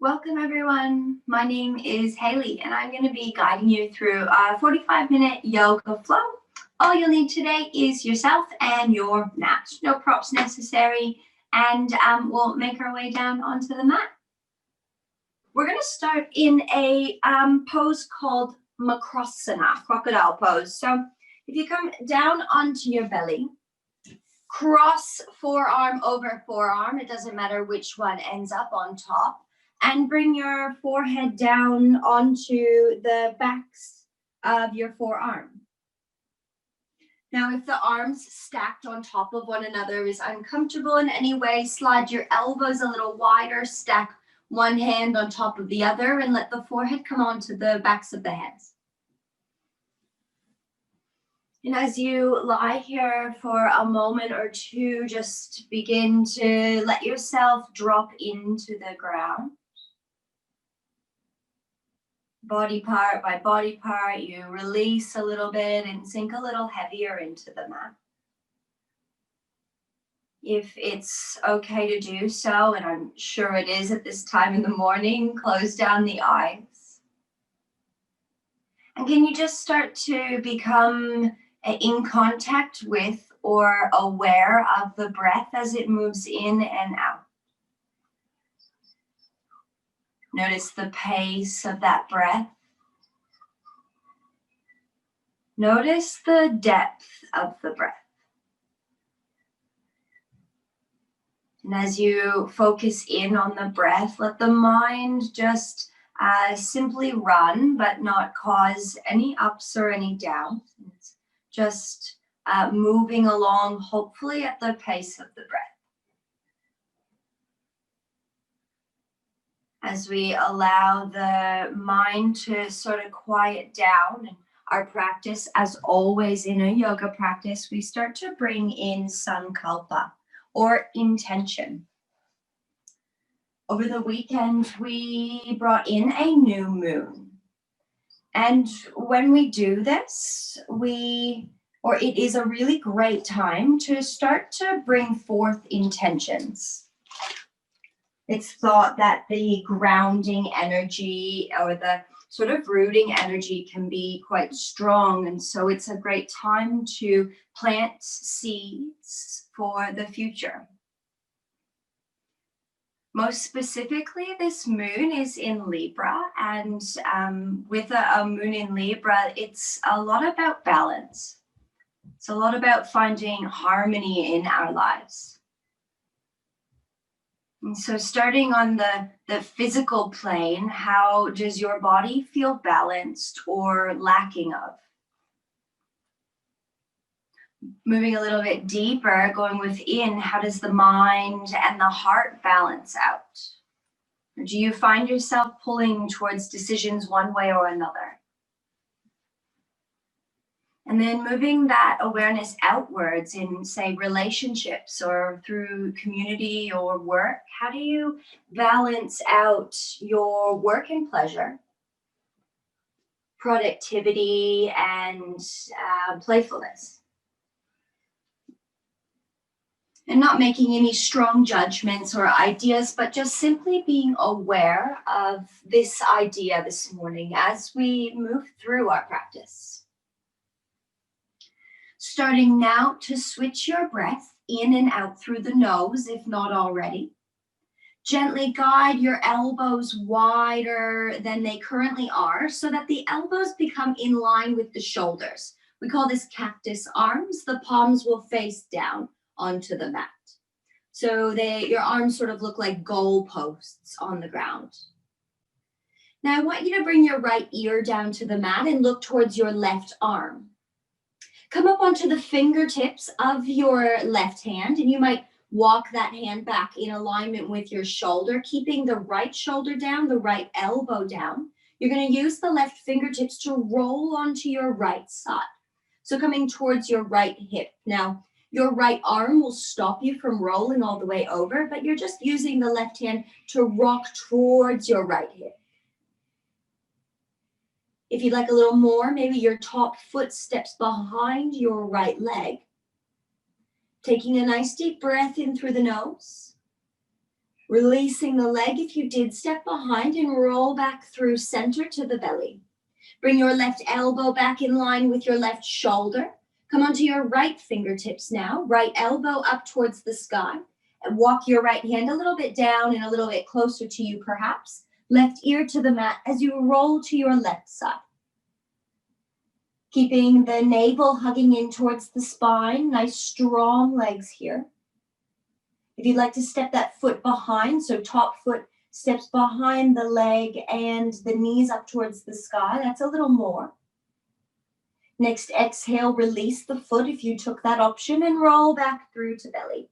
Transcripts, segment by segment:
Welcome everyone. My name is Hailey and I'm going to be guiding you through a 45-minute yoga flow. All you'll need today is yourself and your mat. No props necessary, and we'll make our way down onto the mat. We're going to start in a pose called Makrasana, crocodile pose. So if you come down onto your belly, cross forearm over forearm, it doesn't matter which one ends up on top, and bring your forehead down onto the backs of your forearm. Now, if the arms stacked on top of one another is uncomfortable in any way, slide your elbows a little wider, stack one hand on top of the other, and let the forehead come onto the backs of the heads. And as you lie here for a moment or two, just begin to let yourself drop into the ground. Body part by body part, you release a little bit and sink a little heavier into the mat. If it's okay to do so, and I'm sure it is at this time in the morning, close down the eyes. And can you just start to become in contact with or aware of the breath as it moves in and out? Notice the pace of that breath. Notice the depth of the breath. And as you focus in on the breath, let the mind just simply run, but not cause any ups or any downs. It's just moving along, hopefully at the pace of the breath. As we allow the mind to sort of quiet down, and our practice, as always in a yoga practice, we start to bring in sankalpa, or intention. Over the weekend, we brought in a new moon. And when we do this, it is a really great time to start to bring forth intentions. It's thought that the grounding energy or the sort of rooting energy can be quite strong. And so it's a great time to plant seeds for the future. Most specifically, this moon is in Libra, and with a moon in Libra, it's a lot about balance. It's a lot about finding harmony in our lives. And so starting on the physical plane, how does your body feel balanced or lacking of? Moving a little bit deeper, going within, how does the mind and the heart balance out? Or do you find yourself pulling towards decisions one way or another? And then moving that awareness outwards in, say, relationships or through community or work. How do you balance out your work and pleasure, productivity, and playfulness? And not making any strong judgments or ideas, but just simply being aware of this idea this morning as we move through our practice. Starting now to switch your breath in and out through the nose, if not already. Gently guide your elbows wider than they currently are so that the elbows become in line with the shoulders. We call this cactus arms. The palms will face down onto the mat. So your arms sort of look like goalposts on the ground. Now I want you to bring your right ear down to the mat and look towards your left arm. Come up onto the fingertips of your left hand, and you might walk that hand back in alignment with your shoulder, keeping the right shoulder down, the right elbow down. You're going to use the left fingertips to roll onto your right side. So coming towards your right hip. Now, your right arm will stop you from rolling all the way over, but you're just using the left hand to rock towards your right hip. If you'd like a little more, maybe your top foot steps behind your right leg. Taking a nice deep breath in through the nose. Releasing the leg if you did step behind and roll back through center to the belly. Bring your left elbow back in line with your left shoulder. Come onto your right fingertips now. Right elbow up towards the sky. And walk your right hand a little bit down and a little bit closer to you perhaps. Left ear to the mat as you roll to your left side. Keeping the navel hugging in towards the spine. Nice strong legs here. If you'd like to step that foot behind, so top foot steps behind the leg and the knees up towards the sky, that's a little more. Next, exhale, release the foot if you took that option and roll back through to belly.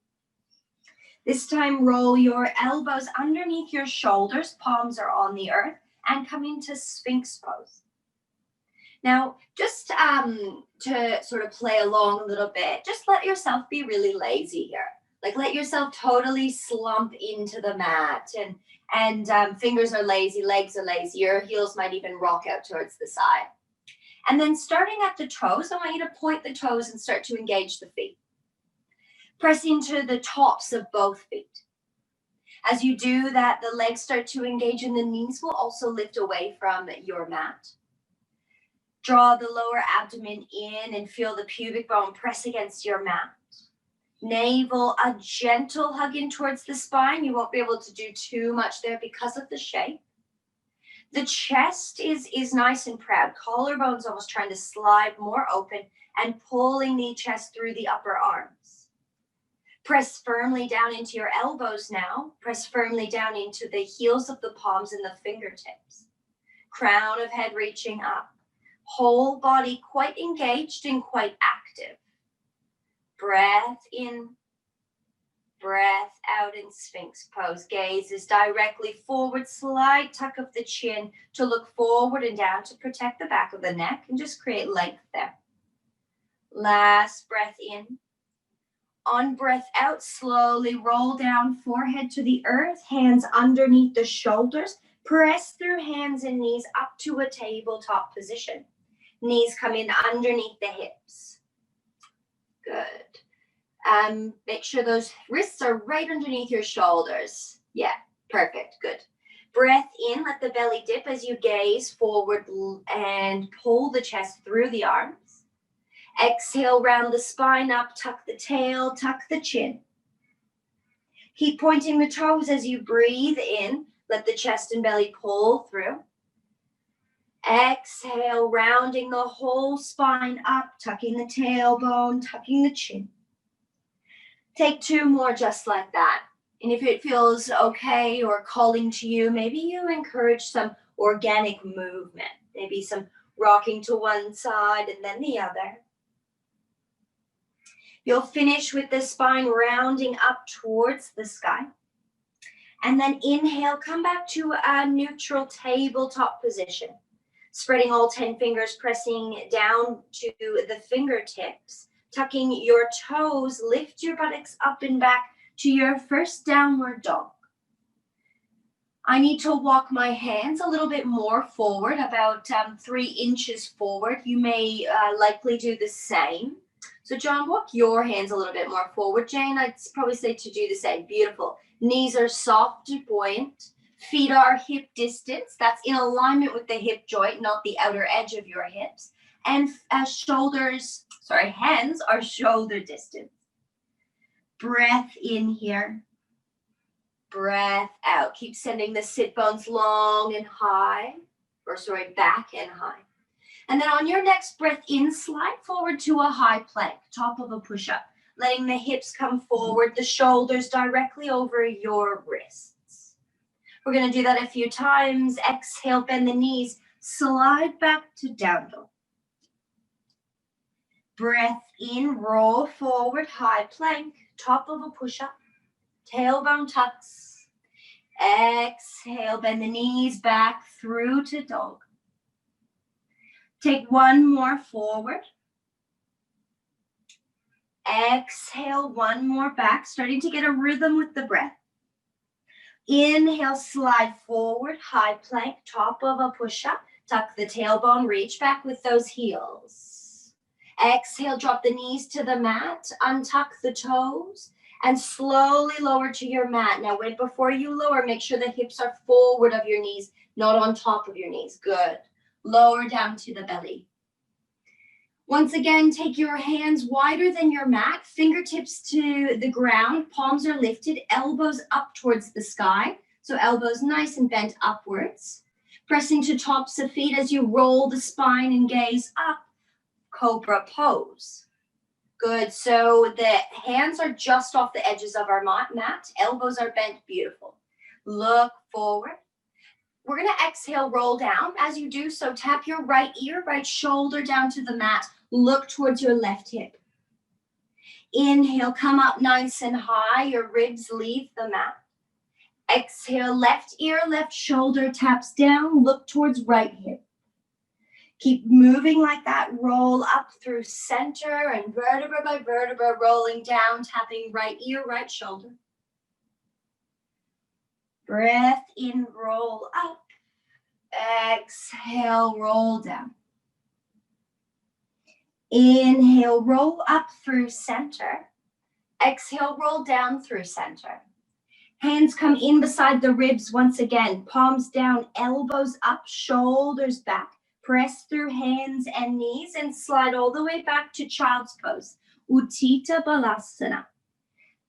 This time, roll your elbows underneath your shoulders, palms are on the earth, and come into Sphinx pose. Now, just to sort of play along a little bit, just let yourself be really lazy here. Like let yourself totally slump into the mat and fingers are lazy, legs are lazy, your heels might even rock out towards the side. And then starting at the toes, I want you to point the toes and start to engage the feet. Press into the tops of both feet. As you do that, the legs start to engage and the knees will also lift away from your mat. Draw the lower abdomen in and feel the pubic bone press against your mat. Navel, a gentle hug in towards the spine. You won't be able to do too much there because of the shape. The chest is nice and proud. Collarbone's almost trying to slide more open and pulling the chest through the upper arms. Press firmly down into your elbows now. Press firmly down into the heels of the palms and the fingertips. Crown of head reaching up. Whole body quite engaged and quite active. Breath in, breath out in Sphinx pose. Gaze is directly forward, slight tuck of the chin to look forward and down to protect the back of the neck and just create length there. Last breath in. On breath out, slowly roll down, forehead to the earth, hands underneath the shoulders. Press through hands and knees up to a tabletop position. Knees come in underneath the hips. Good. Make sure those wrists are right underneath your shoulders. Yeah, perfect, good. Breath in, let the belly dip as you gaze forward and pull the chest through the arms. Exhale, round the spine up, tuck the tail, tuck the chin. Keep pointing the toes as you breathe in. Let the chest and belly pull through. Exhale, rounding the whole spine up, tucking the tailbone, tucking the chin. Take two more just like that. And if it feels okay or calling to you, maybe you encourage some organic movement. Maybe some rocking to one side and then the other. You'll finish with the spine rounding up towards the sky. And then inhale, come back to a neutral tabletop position. Spreading all 10 fingers, pressing down to the fingertips. Tucking your toes, lift your buttocks up and back to your first downward dog. I need to walk my hands a little bit more forward, about 3 inches forward. You may likely do the same. So John, walk your hands a little bit more forward. Jane, I'd probably say to do the same. Beautiful. Knees are soft and buoyant. Feet are hip distance. That's in alignment with the hip joint, not the outer edge of your hips. And hands are shoulder distance. Breath in here. Breath out. Keep sending the sit bones long and high, back and high. And then on your next breath in, slide forward to a high plank, top of a push-up, letting the hips come forward, the shoulders directly over your wrists. We're going to do that a few times. Exhale, bend the knees, slide back to down dog. Breath in, roll forward, high plank, top of a push-up, tailbone tucks. Exhale, bend the knees back through to dog. Take one more forward. Exhale, one more back, starting to get a rhythm with the breath. Inhale, slide forward, high plank, top of a push-up. Tuck the tailbone, reach back with those heels. Exhale, drop the knees to the mat, untuck the toes, And slowly lower to your mat. Now, wait, before you lower, make sure the hips are forward of your knees, not on top of your knees. Good. Lower down to the belly. Once again, take your hands wider than your mat, fingertips to the ground, palms are lifted, elbows up towards the sky. So elbows nice and bent upwards. Pressing to tops of feet as you roll the spine and gaze up. Cobra pose. Good, so the hands are just off the edges of our mat. Elbows are bent, beautiful. Look forward. We're gonna exhale, roll down. As you do so, tap your right ear, right shoulder down to the mat. Look towards your left hip. Inhale, come up nice and high. Your ribs leave the mat. Exhale, left ear, left shoulder taps down. Look towards right hip. Keep moving like that. Roll up through center and vertebra by vertebra, rolling down, tapping right ear, right shoulder. Breath in, roll up. Exhale, roll down. Inhale, roll up through center. Exhale, roll down through center. Hands come in beside the ribs once again. Palms down, elbows up, shoulders back. Press through hands and knees and slide all the way back to child's pose. Utthita Balasana.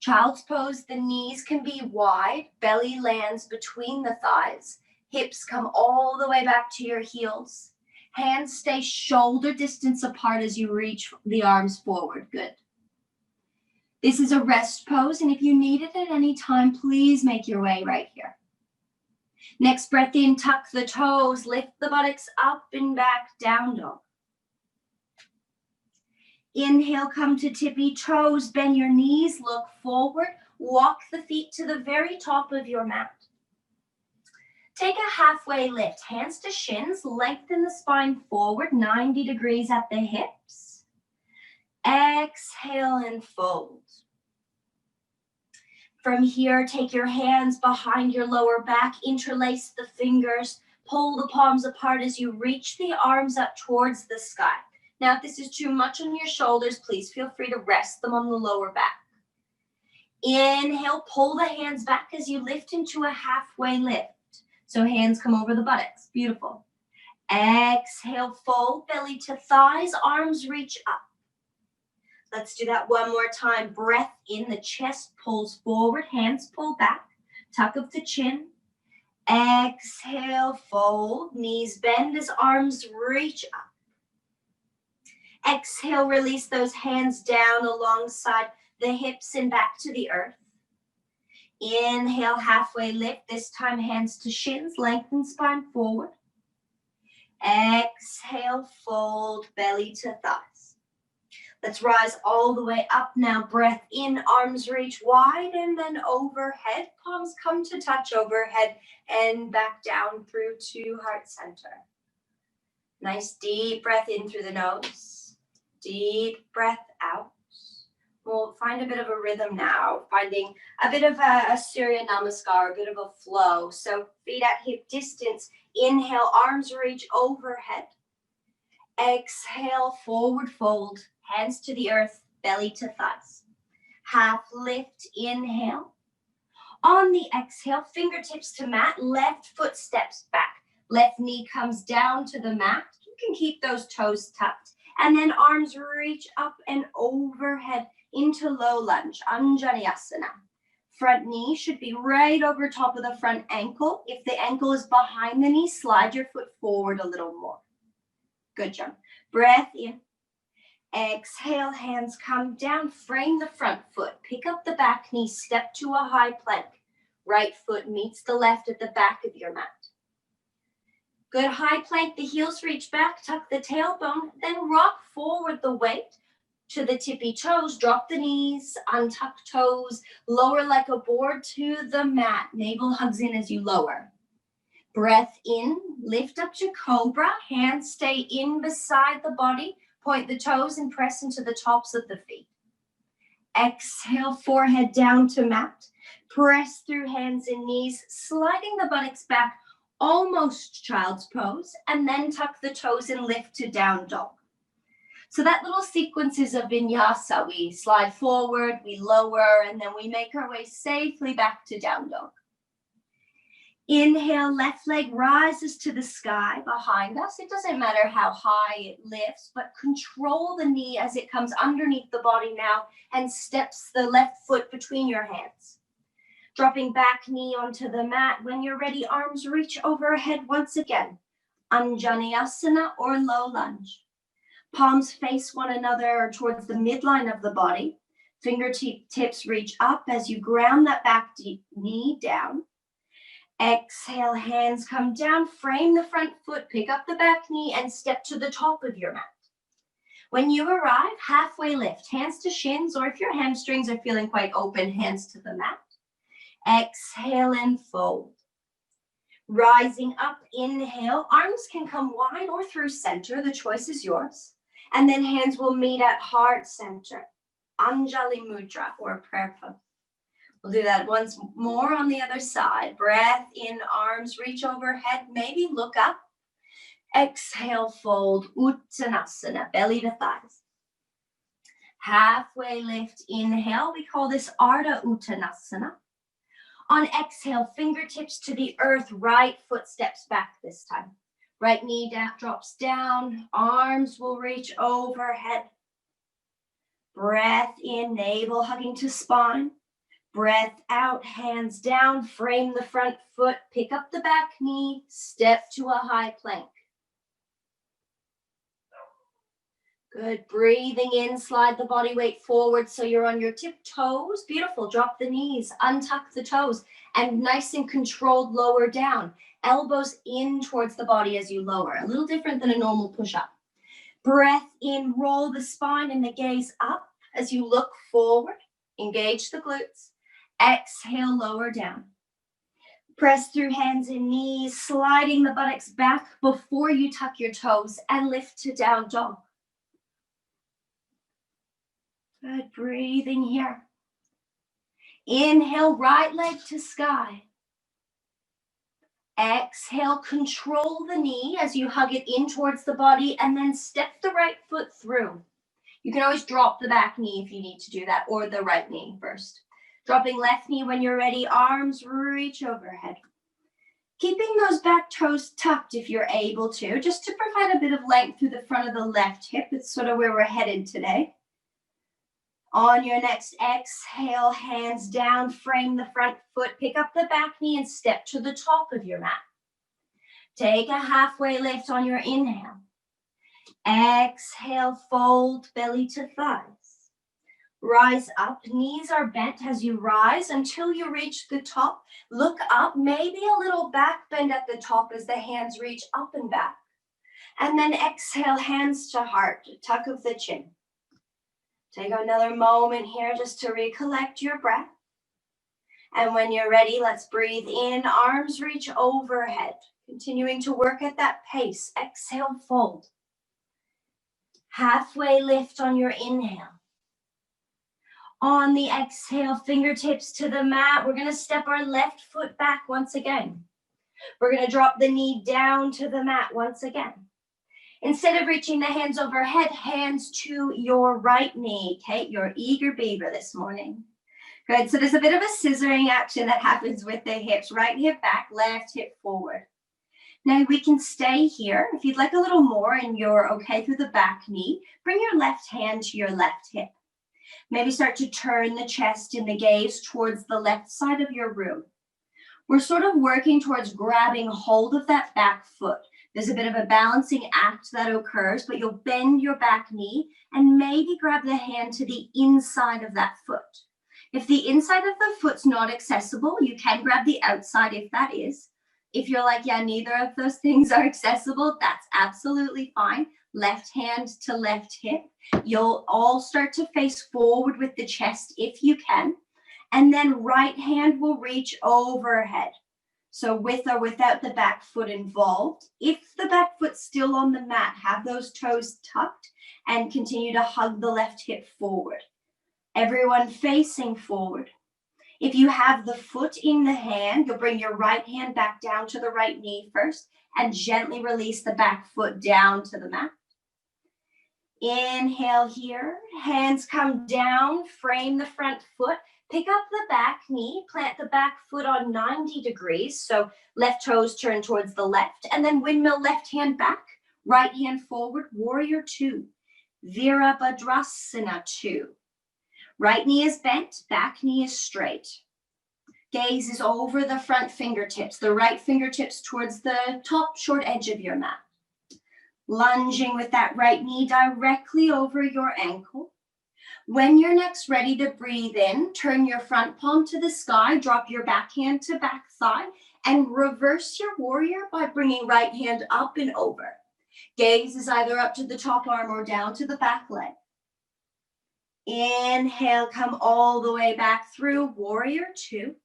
Child's pose, the knees can be wide, belly lands between the thighs. Hips come all the way back to your heels. Hands stay shoulder distance apart as you reach the arms forward. Good. This is a rest pose, and if you need it at any time, please make your way right here. Next breath in, tuck the toes, lift the buttocks up and back, down dog. Inhale, come to tippy toes, bend your knees, look forward, walk the feet to the very top of your mat. Take a halfway lift, hands to shins, lengthen the spine forward, 90 degrees at the hips. Exhale and fold. From here, take your hands behind your lower back, interlace the fingers, pull the palms apart as you reach the arms up towards the sky. Now, if this is too much on your shoulders, please feel free to rest them on the lower back. Inhale, pull the hands back as you lift into a halfway lift. So hands come over the buttocks. Beautiful. Exhale, fold, belly to thighs, arms reach up. Let's do that one more time. Breath in, the chest pulls forward, hands pull back, tuck of the chin. Exhale, fold, knees bend as arms reach up. Exhale, release those hands down alongside the hips and back to the earth. Inhale, halfway lift, this time hands to shins, lengthen spine forward. Exhale, fold, belly to thighs. Let's rise all the way up now. Breath in, arms reach wide and then overhead. Palms come to touch overhead and back down through to heart center. Nice deep breath in through the nose. Deep breath out. We'll find a bit of a rhythm now, finding a bit of a Surya Namaskar, a bit of a flow. So feet at hip distance. Inhale, arms reach overhead. Exhale, forward fold. Hands to the earth, belly to thighs. Half lift, inhale. On the exhale, fingertips to mat, left foot steps back. Left knee comes down to the mat. You can keep those toes tucked. And then arms reach up and overhead into low lunge, Anjaneyasana. Front knee should be right over top of the front ankle. If the ankle is behind the knee, slide your foot forward a little more. Good job. Breath in. Exhale, hands come down, frame the front foot. Pick up the back knee, step to a high plank. Right foot meets the left at the back of your mat. Good high plank, the heels reach back, tuck the tailbone, then rock forward the weight to the tippy toes, drop the knees, untuck toes, lower like a board to the mat. Navel hugs in as you lower. Breath in, lift up to cobra, hands stay in beside the body, point the toes and press into the tops of the feet. Exhale, forehead down to mat. Press through hands and knees, sliding the buttocks back, almost child's pose, and then tuck the toes and lift to down dog. So that little sequence is a vinyasa. We slide forward, we lower, and then we make our way safely back to down dog. Inhale, left leg rises to the sky behind us. It doesn't matter how high it lifts, but control the knee as it comes underneath the body now and steps the left foot between your hands. Dropping back knee onto the mat. When you're ready, arms reach overhead once again. Anjaneyasana or low lunge. Palms face one another towards the midline of the body. Fingertips reach up as you ground that back knee down. Exhale, hands come down, frame the front foot, pick up the back knee and step to the top of your mat. When you arrive, halfway lift, hands to shins, or if your hamstrings are feeling quite open, hands to the mat. Exhale and fold. Rising up, inhale, arms can come wide or through center, the choice is yours. And then hands will meet at heart center. Anjali Mudra or prayer pose. We'll do that once more on the other side. Breath in, arms reach overhead, maybe look up. Exhale, fold, Uttanasana, belly to thighs. Halfway lift, inhale, we call this Ardha Uttanasana. On exhale, fingertips to the earth, right foot steps back this time. Right knee drops down, arms will reach overhead. Breath in, navel hugging to spine. Breath out, hands down, frame the front foot, pick up the back knee, step to a high plank. Good, breathing in, slide the body weight forward so you're on your tiptoes. Beautiful, drop the knees, untuck the toes, and nice and controlled lower down. Elbows in towards the body as you lower, a little different than a normal push-up. Breath in, roll the spine and the gaze up as you look forward, engage the glutes. Exhale, lower down. Press through hands and knees, sliding the buttocks back before you tuck your toes and lift to down dog. Good, breathing here. Inhale, right leg to sky. Exhale, control the knee as you hug it in towards the body and then step the right foot through. You can always drop the back knee if you need to do that, or the right knee first. Dropping left knee when you're ready, arms reach overhead. Keeping those back toes tucked if you're able to, just to provide a bit of length through the front of the left hip. It's sort of where we're headed today. On your next exhale, hands down, frame the front foot, pick up the back knee and step to the top of your mat. Take a halfway lift on your inhale. Exhale, fold belly to thighs. Rise up, knees are bent as you rise until you reach the top. Look up, maybe a little back bend at the top as the hands reach up and back. And then exhale, hands to heart, tuck of the chin. Take another moment here just to recollect your breath. And when you're ready, let's breathe in, arms reach overhead. Continuing to work at that pace. Exhale, fold. Halfway lift on your inhale. On the exhale, fingertips to the mat. We're going to step our left foot back once again. We're going to drop the knee down to the mat once again. Instead of reaching the hands overhead, hands to your right knee. Kate, you're eager beaver this morning. Good, so there's a bit of a scissoring action that happens with the hips. Right hip back, left hip forward. Now we can stay here. If you'd like a little more and you're okay through the back knee, bring your left hand to your left hip. Maybe start to turn the chest and the gaze towards the left side of your room. We're sort of working towards grabbing hold of that back foot. There's a bit of a balancing act that occurs, but you'll bend your back knee and maybe grab the hand to the inside of that foot. If the inside of the foot's not accessible, you can grab the outside if that is. If you're like, yeah, neither of those things are accessible, that's absolutely fine. Left hand to left hip. You'll all start to face forward with the chest if you can. And then right hand will reach overhead. So with or without the back foot involved. If the back foot's still on the mat, have those toes tucked and continue to hug the left hip forward. Everyone facing forward. If you have the foot in the hand, you'll bring your right hand back down to the right knee first and gently release the back foot down to the mat. Inhale here, hands come down, frame the front foot, pick up the back knee, plant the back foot on 90 degrees, so left toes turn towards the left, and then windmill left hand back, right hand forward, warrior two, Virabhadrasana two. Right knee is bent, back knee is straight. Gaze is over the front fingertips, the right fingertips towards the top short edge of your mat. Lunging with that right knee directly over your ankle. When you're next ready to breathe in, turn your front palm to the sky, drop your back hand to back thigh, and reverse your warrior by bringing right hand up and over. Gaze is either up to the top arm or down to the back leg. Inhale, come all the way back through, warrior two.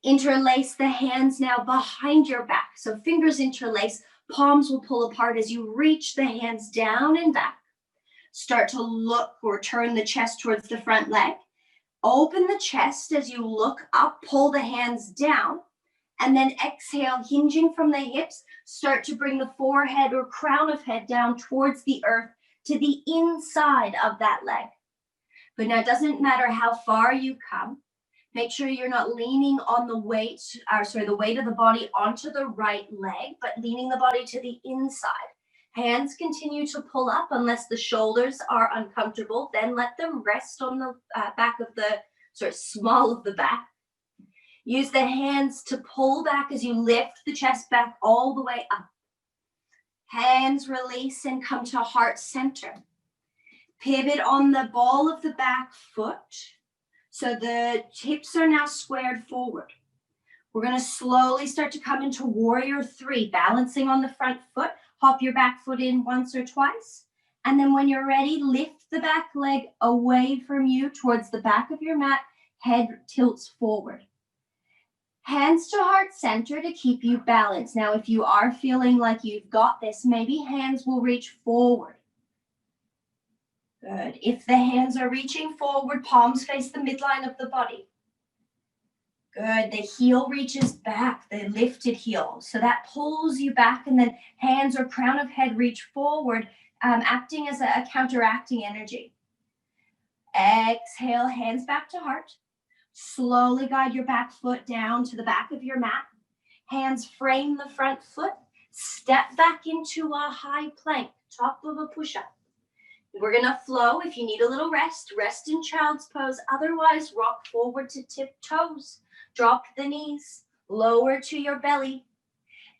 Interlace the hands now behind your back. So fingers interlace, palms will pull apart as you reach the hands down and back. Start to look or turn the chest towards the front leg. Open the chest as you look up, pull the hands down, and then exhale, hinging from the hips. Start to bring the forehead or crown of head down towards the earth to the inside of that leg. But now it doesn't matter how far you come. Make sure you're not leaning on the weight of the body onto the right leg, but leaning the body to the inside. Hands continue to pull up unless the shoulders are uncomfortable. Then let them rest on the back of the small of the back. Use the hands to pull back as you lift the chest back all the way up. Hands release and come to heart center. Pivot on the ball of the back foot. So the hips are now squared forward. We're going to slowly start to come into warrior three, balancing on the front foot. Hop your back foot in once or twice. And then when you're ready, lift the back leg away from you towards the back of your mat. Head tilts forward. Hands to heart center to keep you balanced. Now, if you are feeling like you've got this, maybe hands will reach forward. Good. If the hands are reaching forward, palms face the midline of the body. Good. The heel reaches back, the lifted heel. So that pulls you back, and then hands or crown of head reach forward, acting as a counteracting energy. Exhale, hands back to heart. Slowly guide your back foot down to the back of your mat. Hands frame the front foot. Step back into a high plank, top of a push-up. We're going to flow. If you need a little rest, rest in child's pose. Otherwise, rock forward to tip toes. Drop the knees, lower to your belly.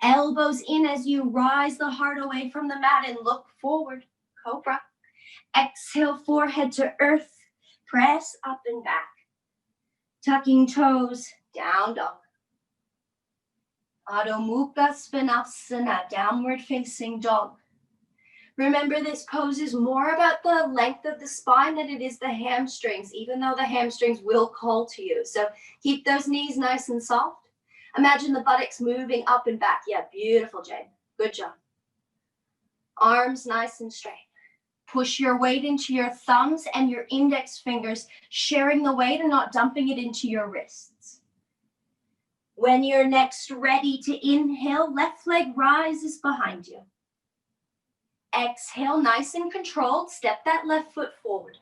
Elbows in as you rise the heart away from the mat and look forward. Cobra. Exhale, forehead to earth. Press up and back. Tucking toes, down dog. Adho Mukha Svanasana, downward facing dog. Remember, this pose is more about the length of the spine than it is the hamstrings, even though the hamstrings will call to you. So keep those knees nice and soft. Imagine the buttocks moving up and back. Yeah, beautiful, Jane. Good job. Arms nice and straight. Push your weight into your thumbs and your index fingers, sharing the weight and not dumping it into your wrists. When you're next ready to inhale, left leg rises behind you. Exhale, nice and controlled. Step that left foot forward.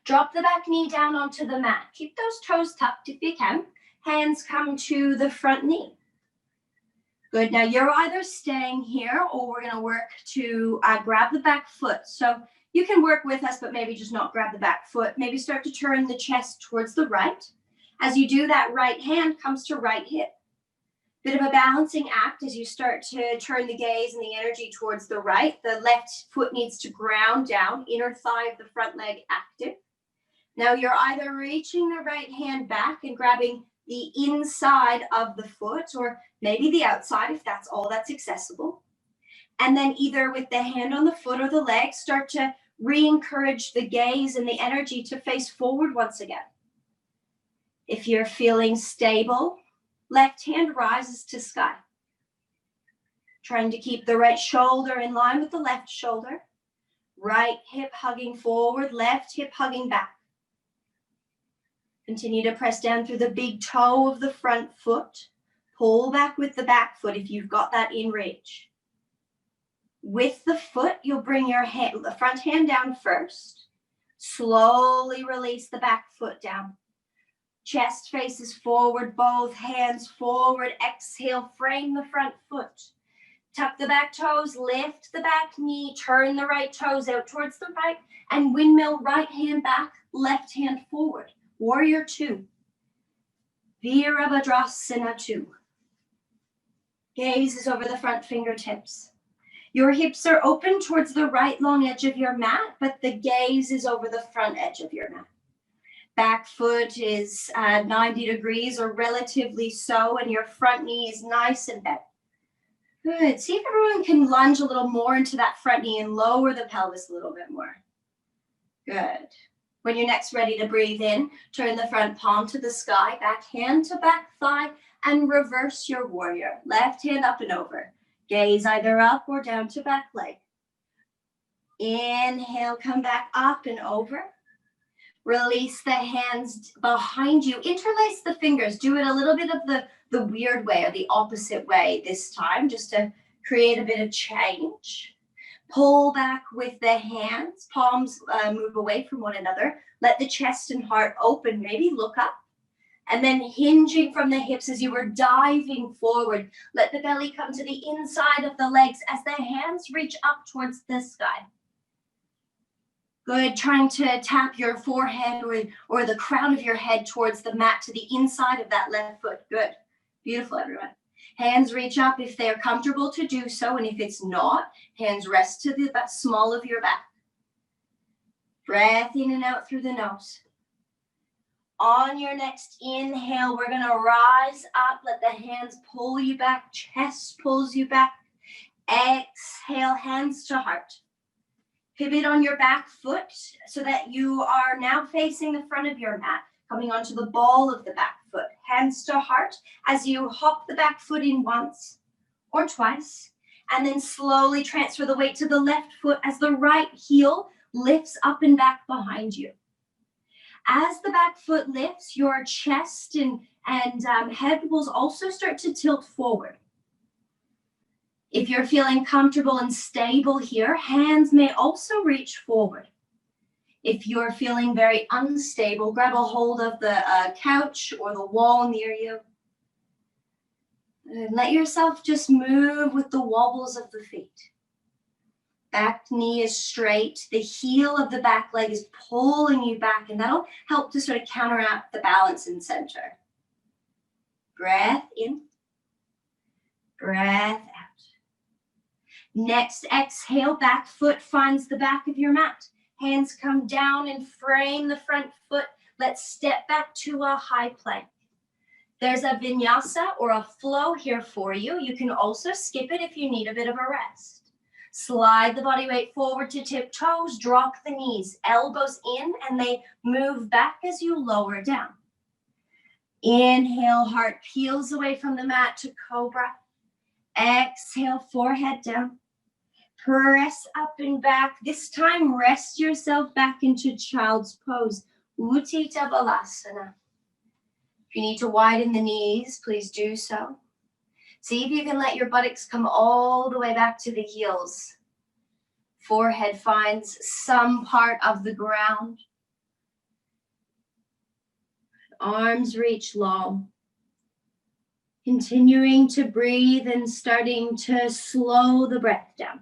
Drop the back knee down onto the mat. Keep those toes tucked if you can. Hands come to the front knee. Good. Now you're either staying here or we're going to work to grab the back foot. So you can work with us, but maybe just not grab the back foot. Maybe start to turn the chest towards the right. As you do that, right hand comes to right hip. Bit of a balancing act as you start to turn the gaze and the energy towards the right. The left foot needs to ground down, inner thigh of the front leg active. Now you're either reaching the right hand back and grabbing the inside of the foot, or maybe the outside if that's all that's accessible. And then either with the hand on the foot or the leg, start to re-encourage the gaze and the energy to face forward once again. If you're feeling stable, left hand rises to sky. Trying to keep the right shoulder in line with the left shoulder. Right hip hugging forward, left hip hugging back. Continue to press down through the big toe of the front foot. Pull back with the back foot if you've got that in reach. With the foot, you'll bring the front hand down first. Slowly release the back foot down. Chest faces forward, both hands forward. Exhale, frame the front foot. Tuck the back toes, lift the back knee, turn the right toes out towards the right, and windmill right hand back, left hand forward. Warrior 2. Virabhadrasana 2. Gaze is over the front fingertips. Your hips are open towards the right long edge of your mat, but the gaze is over the front edge of your mat. Back foot is 90 degrees or relatively so, and your front knee is nice and bent. Good. See if everyone can lunge a little more into that front knee and lower the pelvis a little bit more. Good. When you're next ready to breathe in, turn the front palm to the sky, back hand to back thigh, and reverse your warrior. Left hand up and over. Gaze either up or down to back leg. Inhale, come back up and over. Release the hands behind you. Interlace the fingers. Do it a little bit of the weird way or the opposite way this time, just to create a bit of change. Pull back with the hands. Palms move away from one another. Let the chest and heart open. Maybe look up. And then hinging from the hips as you were diving forward. Let the belly come to the inside of the legs as the hands reach up towards the sky. Good. Trying to tap your forehead or the crown of your head towards the mat to the inside of that left foot. Good. Beautiful, everyone. Hands reach up if they're comfortable to do so. And if it's not, hands rest to the small of your back. Breath in and out through the nose. On your next inhale, we're going to rise up. Let the hands pull you back. Chest pulls you back. Exhale, hands to heart. Pivot on your back foot so that you are now facing the front of your mat, coming onto the ball of the back foot. Hands to heart as you hop the back foot in once or twice, and then slowly transfer the weight to the left foot as the right heel lifts up and back behind you. As the back foot lifts, your chest and head will also start to tilt forward. If you're feeling comfortable and stable here, hands may also reach forward. If you're feeling very unstable, grab a hold of the couch or the wall near you. And let yourself just move with the wobbles of the feet. Back knee is straight. The heel of the back leg is pulling you back, and that'll help to sort of counteract the balance in center. Breath in. Breath out. Next exhale, back foot finds the back of your mat. Hands come down and frame the front foot. Let's step back to a high plank. There's a vinyasa or a flow here for you. You can also skip it if you need a bit of a rest. Slide the body weight forward to tip toes, drop the knees, elbows in, and they move back as you lower down. Inhale, heart peels away from the mat to cobra. Exhale, forehead down. Press up and back. This time, rest yourself back into child's pose. Utthita Balasana. If you need to widen the knees, please do so. See if you can let your buttocks come all the way back to the heels. Forehead finds some part of the ground. Arms reach long. Continuing to breathe and starting to slow the breath down.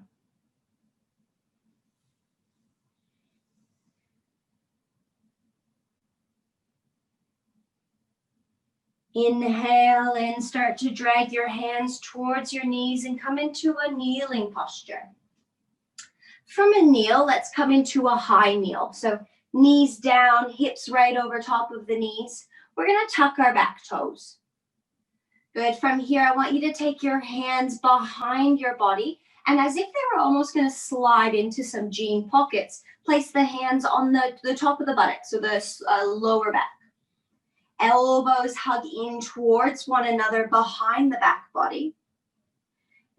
Inhale and start to drag your hands towards your knees and come into a kneeling posture. From a kneel, let's come into a high kneel. So knees down, hips right over top of the knees. We're going to tuck our back toes. Good. From here, I want you to take your hands behind your body, and as if they were almost going to slide into some jean pockets, place the hands on the top of the buttocks, so the lower back. Elbows hug in towards one another behind the back body.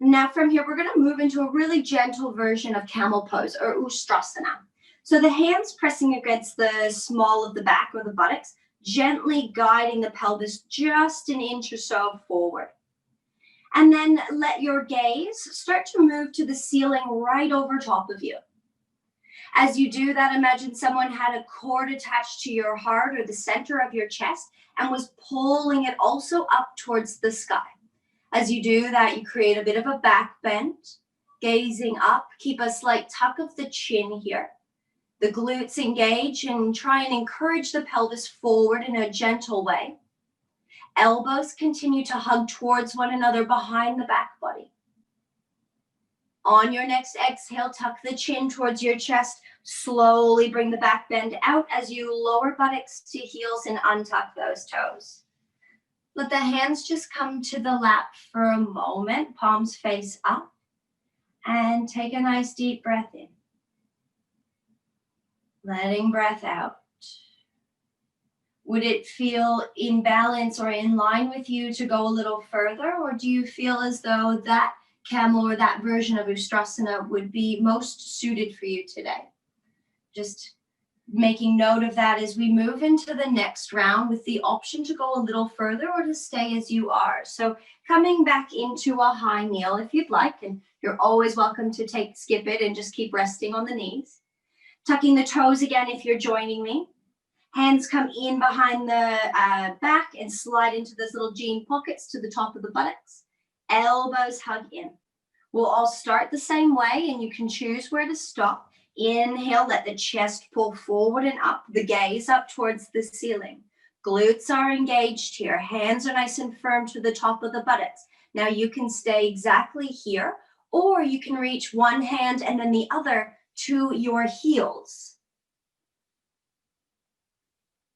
Now from here, we're going to move into a really gentle version of camel pose or Ustrasana. So the hands pressing against the small of the back or the buttocks, gently guiding the pelvis just an inch or so forward. And then let your gaze start to move to the ceiling right over top of you. As you do that, imagine someone had a cord attached to your heart or the center of your chest and was pulling it also up towards the sky. As you do that, you create a bit of a back bend, gazing up. Keep a slight tuck of the chin here. The glutes engage and try and encourage the pelvis forward in a gentle way. Elbows continue to hug towards one another behind the back body. On your next exhale, tuck the chin towards your chest. Slowly bring the back bend out as you lower buttocks to heels and untuck those toes. Let the hands just come to the lap for a moment, palms face up, and take a nice deep breath in. Letting breath out. Would it feel in balance or in line with you to go a little further, or do you feel as though that camel or that version of Ustrasana would be most suited for you today? Just making note of that as we move into the next round with the option to go a little further or to stay as you are. So coming back into a high kneel if you'd like, and you're always welcome to skip it and just keep resting on the knees. Tucking the toes again if you're joining me. Hands come in behind the back and slide into those little jean pockets to the top of the buttocks. Elbows hug in. We'll all start the same way and you can choose where to stop. Inhale, let the chest pull forward and up, the gaze up towards the ceiling. Glutes are engaged here. Hands are nice and firm to the top of the buttocks. Now you can stay exactly here, or you can reach one hand and then the other to your heels.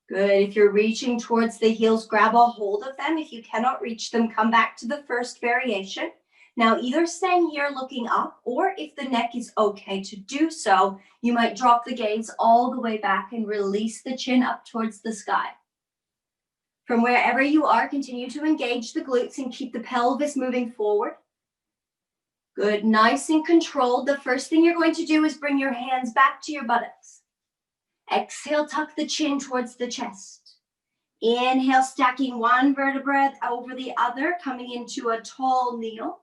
Good. If you're reaching towards the heels, grab a hold of them. If you cannot reach them, come back to the first variation. Now, either staying here looking up, or if the neck is okay to do so, you might drop the gaze all the way back and release the chin up towards the sky. From wherever you are, continue to engage the glutes and keep the pelvis moving forward. Good. Nice and controlled. The first thing you're going to do is bring your hands back to your buttocks. Exhale, tuck the chin towards the chest. Inhale, stacking one vertebra over the other, coming into a tall kneel.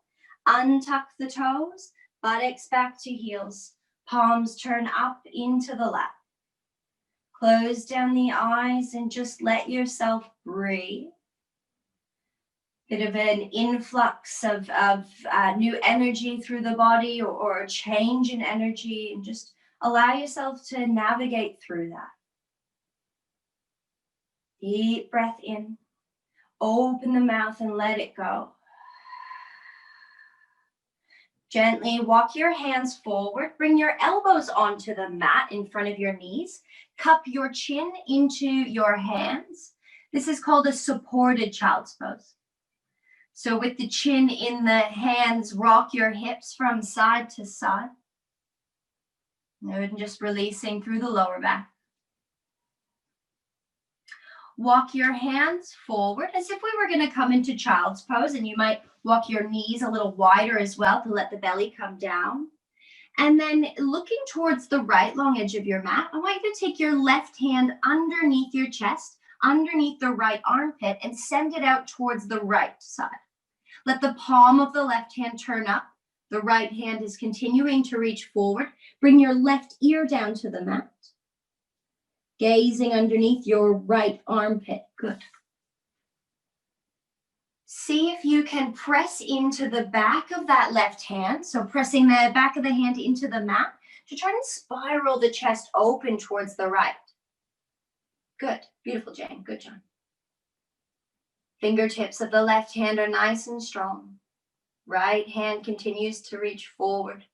Untuck the toes, buttocks back to heels. Palms turn up into the lap. Close down the eyes and just let yourself breathe. Bit of an influx of new energy through the body, or a change in energy, and just allow yourself to navigate through that. Deep breath in. Open the mouth and let it go. Gently walk your hands forward. Bring your elbows onto the mat in front of your knees. Cup your chin into your hands. This is called a supported child's pose. So with the chin in the hands, rock your hips from side to side. And just releasing through the lower back. Walk your hands forward as if we were going to come into child's pose, and you might walk your knees a little wider as well to let the belly come down. And then looking towards the right long edge of your mat, I want you to take your left hand underneath your chest, underneath the right armpit, and send it out towards the right side. Let the palm of the left hand turn up. The right hand is continuing to reach forward. Bring your left ear down to the mat. Gazing underneath your right armpit. Good. See if you can press into the back of that left hand. So pressing the back of the hand into the mat to try and spiral the chest open towards the right. Good. Beautiful, Jane. Good job. Fingertips of the left hand are nice and strong. Right hand continues to reach forward.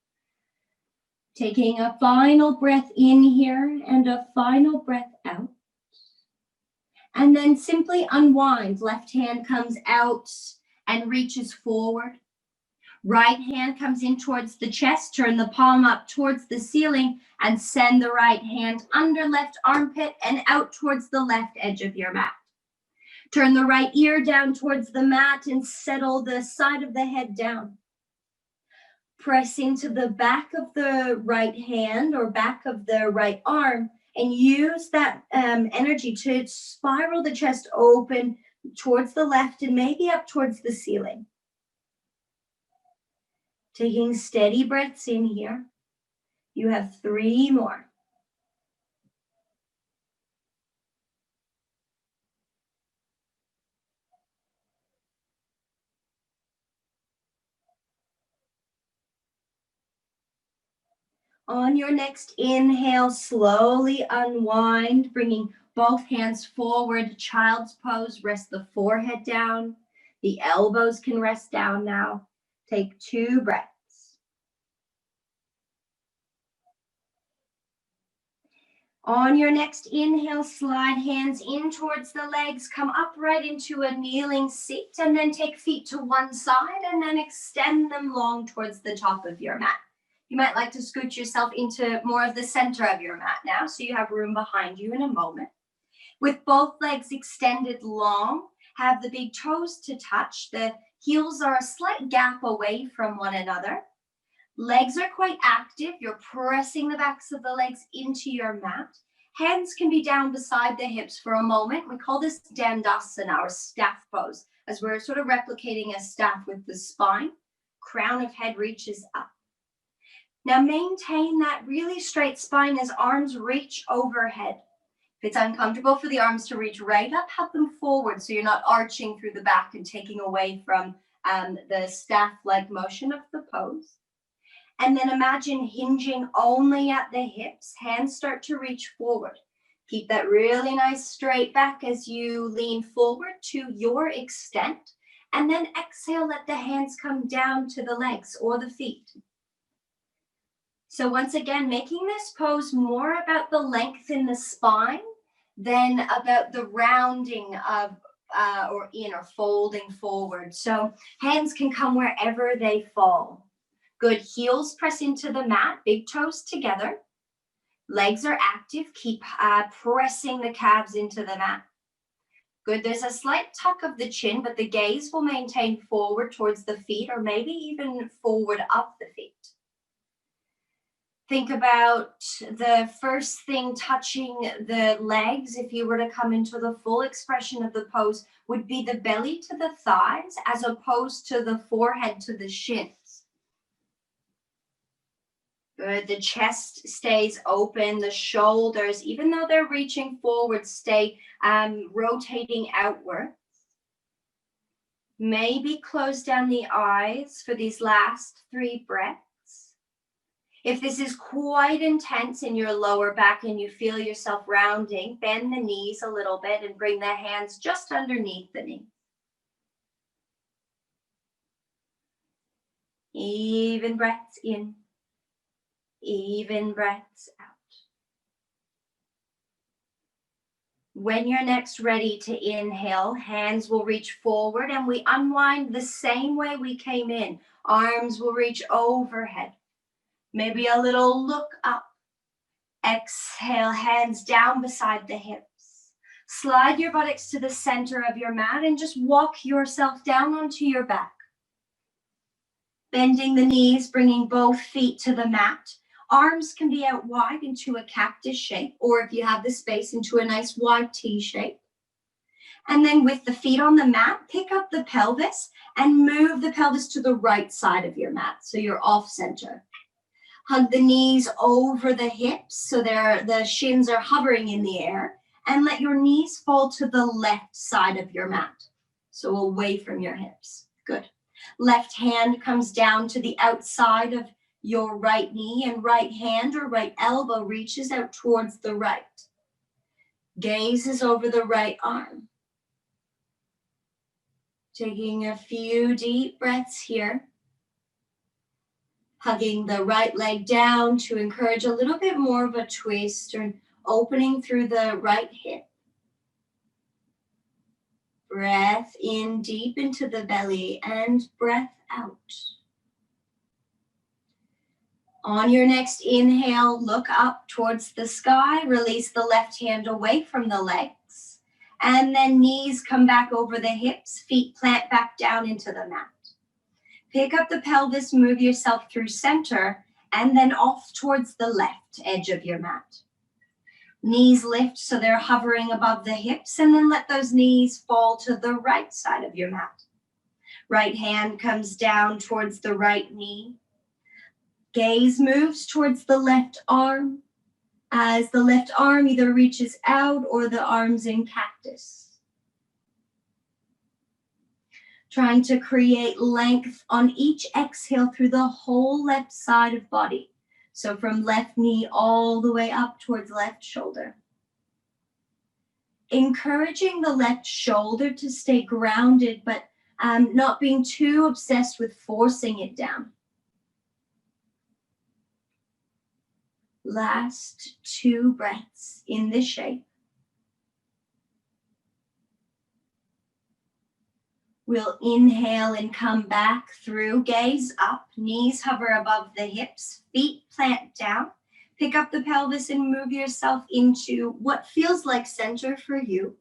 Taking a final breath in here and a final breath out. And then simply unwind. Left hand comes out and reaches forward. Right hand comes in towards the chest. Turn the palm up towards the ceiling and send the right hand under left armpit and out towards the left edge of your mat. Turn the right ear down towards the mat and settle the side of the head down. Press into the back of the right hand or back of the right arm and use that energy to spiral the chest open towards the left and maybe up towards the ceiling. Taking steady breaths in here. You have 3 more. On your next inhale, slowly unwind, bringing both hands forward, child's pose. Rest the forehead down. The elbows can rest down now. Take 2 breaths. On your next inhale, slide hands in towards the legs, come upright into a kneeling seat, and then take feet to one side and then extend them long towards the top of your mat. You might like to scoot yourself into more of the center of your mat now, so you have room behind you in a moment. With both legs extended long, have the big toes to touch. The heels are a slight gap away from one another. Legs are quite active. You're pressing the backs of the legs into your mat. Hands can be down beside the hips for a moment. We call this Dandasana, or staff pose, as we're sort of replicating a staff with the spine. Crown of head reaches up. Now maintain that really straight spine as arms reach overhead. If it's uncomfortable for the arms to reach right up, have them forward so you're not arching through the back and taking away from the staff-like motion of the pose. And then imagine hinging only at the hips. Hands start to reach forward. Keep that really nice straight back as you lean forward to your extent. And then exhale, let the hands come down to the legs or the feet. So once again, making this pose more about the length in the spine than about the rounding of or folding forward. So hands can come wherever they fall. Good, heels press into the mat, big toes together. Legs are active, keep pressing the calves into the mat. Good, there's a slight tuck of the chin, but the gaze will maintain forward towards the feet, or maybe even forward up the feet. Think about the first thing touching the legs, if you were to come into the full expression of the pose, would be the belly to the thighs as opposed to the forehead to the shins. Good, the chest stays open, the shoulders, even though they're reaching forward, stay rotating outwards. Maybe close down the eyes for these last 3 breaths. If this is quite intense in your lower back and you feel yourself rounding, bend the knees a little bit and bring the hands just underneath the knee. Even breaths in, even breaths out. When you're next ready to inhale, hands will reach forward and we unwind the same way we came in. Arms will reach overhead. Maybe a little look up. Exhale, hands down beside the hips. Slide your buttocks to the center of your mat and just walk yourself down onto your back. Bending the knees, bringing both feet to the mat. Arms can be out wide into a cactus shape, or if you have the space, into a nice wide T shape. And then with the feet on the mat, pick up the pelvis and move the pelvis to the right side of your mat, so you're off center. Hug the knees over the hips so the shins are hovering in the air, and let your knees fall to the left side of your mat, so away from your hips. Good. Left hand comes down to the outside of your right knee, and right hand or right elbow reaches out towards the right. Gaze is over the right arm. Taking a few deep breaths here. Hugging the right leg down to encourage a little bit more of a twist, or opening through the right hip. Breath in deep into the belly and breath out. On your next inhale, look up towards the sky. Release the left hand away from the legs. And then knees come back over the hips, feet plant back down into the mat. Pick up the pelvis, move yourself through center, and then off towards the left edge of your mat. Knees lift so they're hovering above the hips, and then let those knees fall to the right side of your mat. Right hand comes down towards the right knee. Gaze moves towards the left arm as the left arm either reaches out or the arm's in cactus. Trying to create length on each exhale through the whole left side of body. So from left knee all the way up towards left shoulder. Encouraging the left shoulder to stay grounded, but not being too obsessed with forcing it down. Last 2 breaths in this shape. We'll inhale and come back through, gaze up, knees hover above the hips, feet plant down. Pick up the pelvis and move yourself into what feels like center for you.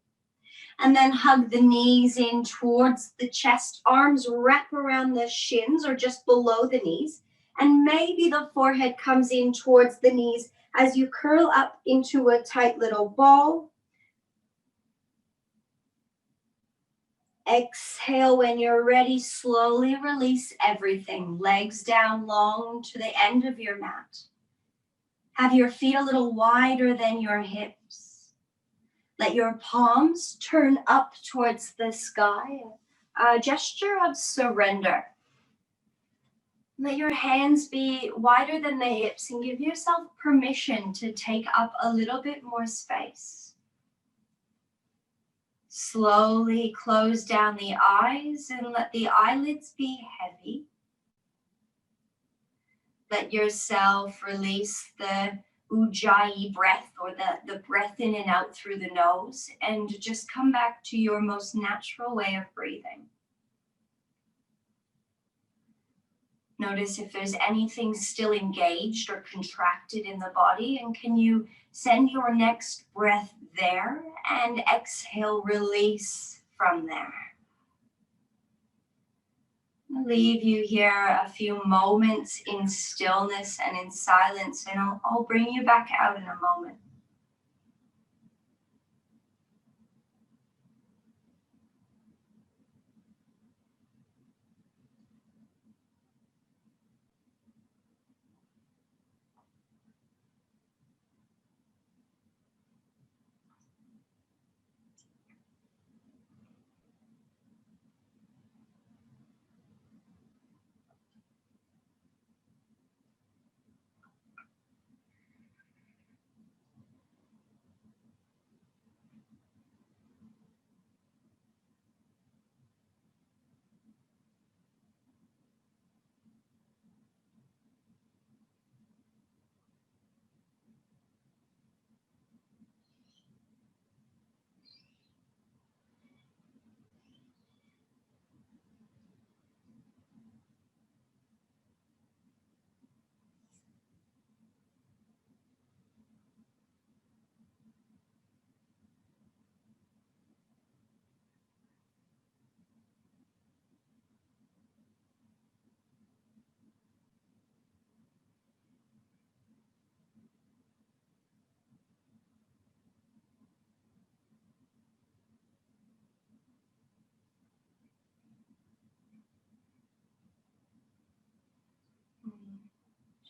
And then hug the knees in towards the chest, arms wrap around the shins or just below the knees. And maybe the forehead comes in towards the knees as you curl up into a tight little ball. Exhale when you're ready, slowly release everything. Legs down long to the end of your mat. Have your feet a little wider than your hips. Let your palms turn up towards the sky. A gesture of surrender. Let your hands be wider than the hips and give yourself permission to take up a little bit more space. Slowly close down the eyes and let the eyelids be heavy. Let yourself release the ujjayi breath or the breath in and out through the nose and just come back to your most natural way of breathing. Notice if there's anything still engaged or contracted in the body, and can you send your next breath there and exhale, release from there. I'll leave you here a few moments in stillness and in silence, and I'll bring you back out in a moment.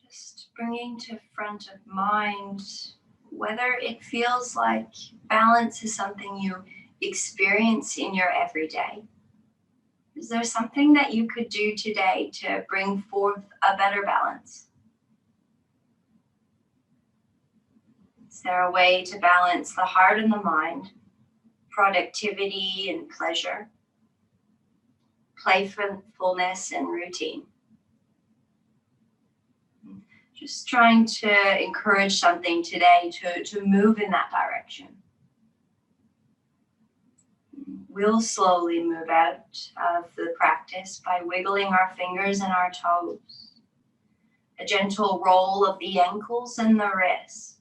Just bringing to front of mind whether it feels like balance is something you experience in your everyday. Is there something that you could do today to bring forth a better balance? Is there a way to balance the heart and the mind, productivity and pleasure, playfulness and routine? Just trying to encourage something today to move in that direction. We'll slowly move out of the practice by wiggling our fingers and our toes. A gentle roll of the ankles and the wrists.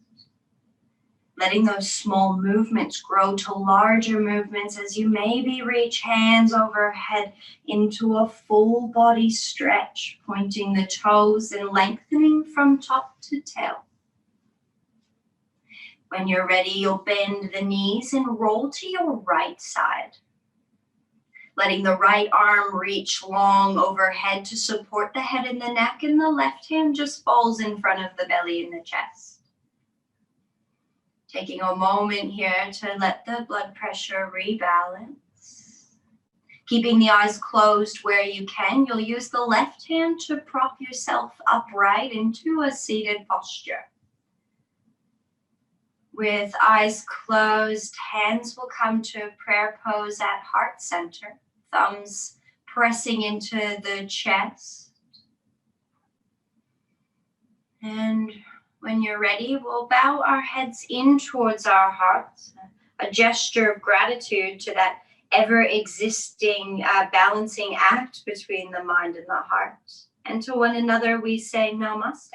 Letting those small movements grow to larger movements as you maybe reach hands overhead into a full body stretch, pointing the toes and lengthening from top to tail. When you're ready, you'll bend the knees and roll to your right side. Letting the right arm reach long overhead to support the head and the neck, and the left hand just falls in front of the belly and the chest. Taking a moment here to let the blood pressure rebalance. Keeping the eyes closed where you can, you'll use the left hand to prop yourself upright into a seated posture. With eyes closed, hands will come to prayer pose at heart center, thumbs pressing into the chest. And when you're ready, we'll bow our heads in towards our hearts, a gesture of gratitude to that ever-existing balancing act between the mind and the heart. And to one another, we say namaste.